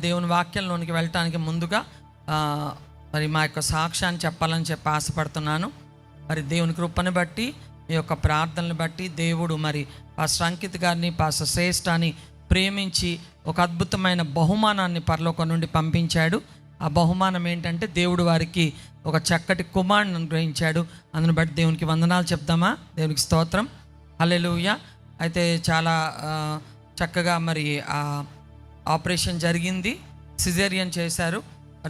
దేవుని వాక్యంలోనికి వెళ్ళటానికి ముందుగా మరి మా యొక్క సాక్ష్యాన్ని చెప్పాలని చెప్పి ఆశపడుతున్నాను. మరి దేవుని కృపను బట్టి, మీ యొక్క ప్రార్థనలు బట్టి దేవుడు మరి పాస్టర్ అంకిత్ గారిని, పాస్టర్ శ్రేష్ఠని ప్రేమించి ఒక అద్భుతమైన బహుమానాన్ని పరలోకం నుండి పంపించాడు. ఆ బహుమానం ఏంటంటే దేవుడు వారికి ఒక చక్కటి కుమారుని అనుగ్రహించాడు. అందుని బట్టి దేవునికి వందనాలు చెప్దామా? దేవునికి స్తోత్రం, హల్లెలూయా. అయితే చాలా చక్కగా మరి ఆపరేషన్ జరిగింది, సిజేరియన్ చేశారు.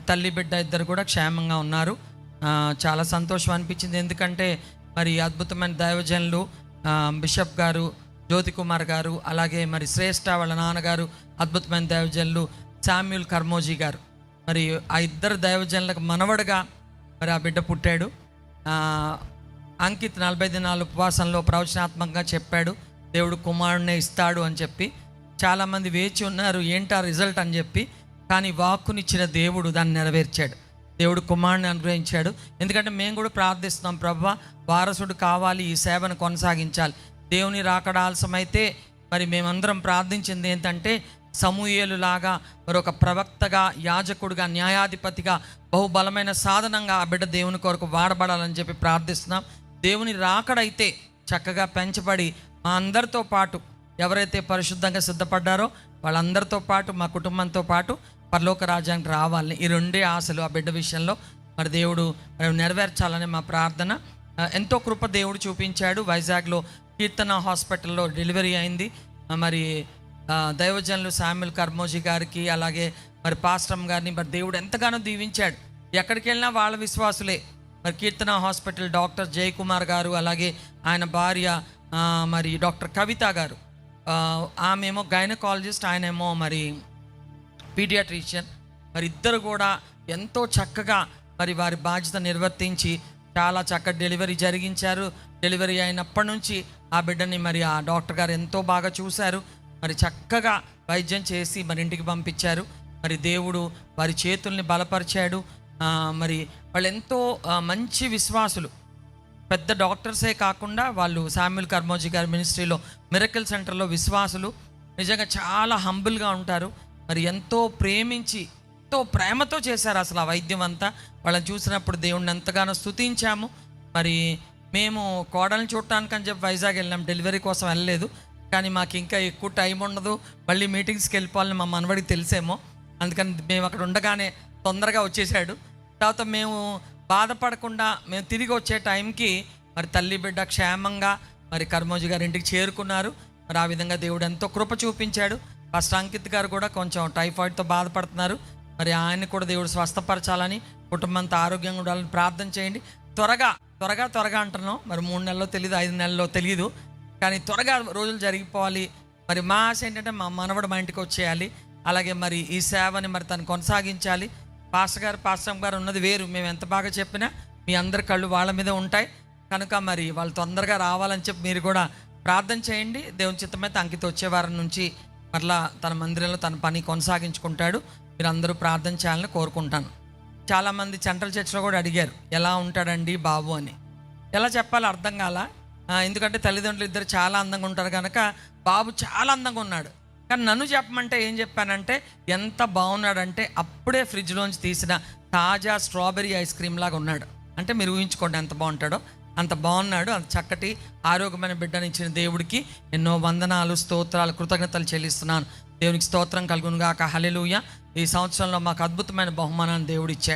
తల్లి బిడ్డ ఇద్దరు కూడా క్షేమంగా ఉన్నారు. చాలా సంతోషం అనిపించింది. ఎందుకంటే మరి అద్భుతమైన దైవజనులు బిషప్ గారు, జ్యోతి కుమార్ గారు, అలాగే మరి శ్రేష్ఠ వాళ్ళ నాన్నగారు అద్భుతమైన దైవజనులు శామ్యూల్ కర్మోజీ గారు, మరి ఆ ఇద్దరు దైవజనులకు మనవడుగా మరి ఆ బిడ్డ పుట్టాడు. అంకిత్ 40 దినాల ఉపవాసంలో ప్రవచనాత్మకంగా చెప్పాడు, దేవుడు కుమారుడినే ఇస్తాడు అని చెప్పి. చాలామంది వేచి ఉన్నారు ఏంటా రిజల్ట్ అని చెప్పి. కానీ వాక్కునిచ్చిన దేవుడు దాన్ని నెరవేర్చాడు. దేవుడు కుమారుని అనుగ్రహించాడు. ఎందుకంటే మేము కూడా ప్రార్థిస్తున్నాం, ప్రభువా వారసుడు కావాలి, ఈ సేవను కొనసాగించాలి. దేవుని రాకడ ఆలస్యమైతే మరి మేమందరం ప్రార్థించింది ఏంటంటే సమూయేలు లాగా మరొక ప్రవక్తగా, యాజకుడిగా, న్యాయాధిపతిగా, బహుబలమైన సాధనంగా ఆ బిడ్డ దేవుని కొరకు వాడబడాలని చెప్పి ప్రార్థిస్తున్నాం. దేవుని రాకడైతే చక్కగా పెంచబడి మా అందరితో పాటు ఎవరైతే పరిశుద్ధంగా సిద్ధపడ్డారో వాళ్ళందరితో పాటు మా కుటుంబంతో పాటు పరలోక రాజ్యానికి రావాలని, ఈ రెండే ఆశలు ఆ బిడ్డ విషయంలో మరి దేవుడు నెరవేర్చాలని మా ప్రార్థన. ఎంతో కృప దేవుడు చూపించాడు. వైజాగ్లో కీర్తన హాస్పిటల్లో డెలివరీ అయింది. మరి దైవజనులు శామ్యూల్ కర్మోజీ గారికి, అలాగే మరి పాస్టమ్ గారిని మరి దేవుడు ఎంతగానో దీవించాడు. ఎక్కడికి వెళ్ళినా వాళ్ళ విశ్వాసులే. మరి కీర్తన హాస్పిటల్ డాక్టర్ జయకుమార్ గారు, అలాగే ఆయన భార్య మరి డాక్టర్ కవిత గారు, ఆమెమో గైనకాలజిస్ట్, ఆయనేమో మరి పీడియాట్రిషియన్. మరి ఇద్దరు కూడా ఎంతో చక్కగా మరి వారి బాధ్యత నిర్వర్తించి చాలా చక్కటి డెలివరీ జరిగించారు. డెలివరీ అయినప్పటి నుంచి ఆ బిడ్డని మరి ఆ డాక్టర్ గారు ఎంతో బాగా చూశారు. మరి చక్కగా వైద్యం చేసి మరి ఇంటికి పంపించారు. మరి దేవుడు వారి చేతుల్ని బలపరిచాడు. మరి వాళ్ళు ఎంతో మంచి విశ్వాసులు, పెద్ద డాక్టర్సే కాకుండా వాళ్ళు శామ్యూల్ కర్మోజీ గారి మినిస్ట్రీలో మిరకిల్ సెంటర్లో విశ్వాసులు. నిజంగా చాలా హంబుల్గా ఉంటారు. మరి ఎంతో ప్రేమించి, ఎంతో ప్రేమతో చేశారు అసలు ఆ వైద్యం అంతా. వాళ్ళని చూసినప్పుడు దేవుడిని ఎంతగానో స్తుతించాము. మరి మేము కోడల్ని చూడటానికని చెప్పి వైజాగ్ వెళ్ళాం, డెలివరీ కోసం వెళ్ళలేదు. కానీ మాకు ఇంకా ఎక్కువ టైం ఉండదు, మళ్ళీ మీటింగ్స్కి వెళ్ళిపోవాలని మా మనవడికి తెలిసేమో. అందుకని మేము అక్కడ ఉండగానే తొందరగా వచ్చేసాడు. తర్వాత మేము బాధపడకుండా మేము తిరిగి వచ్చే టైంకి మరి తల్లి బిడ్డ క్షేమంగా మరి కర్మోజీ గారి ఇంటికి చేరుకున్నారు. మరి ఆ విధంగా దేవుడు ఎంతో కృప చూపించాడు. పాస్టర్ అంకిత్ గారు కూడా కొంచెం టైఫాయిడ్తో బాధపడుతున్నారు. మరి ఆయన కూడా దేవుడు స్వస్థపరచాలని, కుటుంబంతో ఆరోగ్యంగా ఉండాలని ప్రార్థన చేయండి. త్వరగా అంటున్నాం. మరి 3 నెలల్లో తెలియదు, 5 నెలల్లో తెలియదు, కానీ త్వరగా రోజులు జరిగిపోవాలి. మరి మా ఆశ ఏంటంటే మా మనవడు మా ఇంటికి వచ్చేయాలి. అలాగే మరి ఈ సేవని మరి తను కొనసాగించాలి. పాస్టర్ గారు ఉన్నది వేరు. మేము ఎంత బాగా చెప్పినా మీ అందరి కళ్ళు వాళ్ళ మీద ఉంటాయి. కనుక మరి వాళ్ళు తొందరగా రావాలని చెప్పి మీరు కూడా ప్రార్థన చేయండి. దేవుని చిత్తమైతే అంకిత వచ్చే వారం నుంచి మరలా తన మందిరంలో తన పని కొనసాగించుకుంటాడు. మీరు అందరూ ప్రార్థన చేయాలని కోరుకుంటాను. చాలామంది సెంట్రల్ చర్చ్లో కూడా అడిగారు, ఎలా ఉంటాడండి బాబు అని. ఎలా చెప్పాలో అర్థం కాల. ఎందుకంటే తల్లిదండ్రులు ఇద్దరు చాలా అందంగా ఉంటారు కనుక బాబు చాలా అందంగా ఉన్నాడు. కానీ నన్ను చెప్పమంటే ఏం చెప్పానంటే ఎంత బాగున్నాడంటే అప్పుడే ఫ్రిడ్జ్లోంచి తీసిన తాజా స్ట్రాబెర్రీ ఐస్ క్రీమ్ లాగా ఉన్నాడు. అంటే మీరు ఊహించుకోండి ఎంత బాగుంటాడో. అంత బాగున్నాడు. అంత చక్కటి ఆరోగ్యమైన బిడ్డని ఇచ్చిన దేవుడికి ఎన్నో వందనాలు, స్తోత్రాలు, కృతజ్ఞతలు చెల్లిస్తున్నాను. దేవునికి స్తోత్రం కలుగునుగాక, హల్లెలూయా. ఈ సంవత్సరంలో మాకు అద్భుతమైన బహుమానాన్ని దేవుడు ఇచ్చాడు.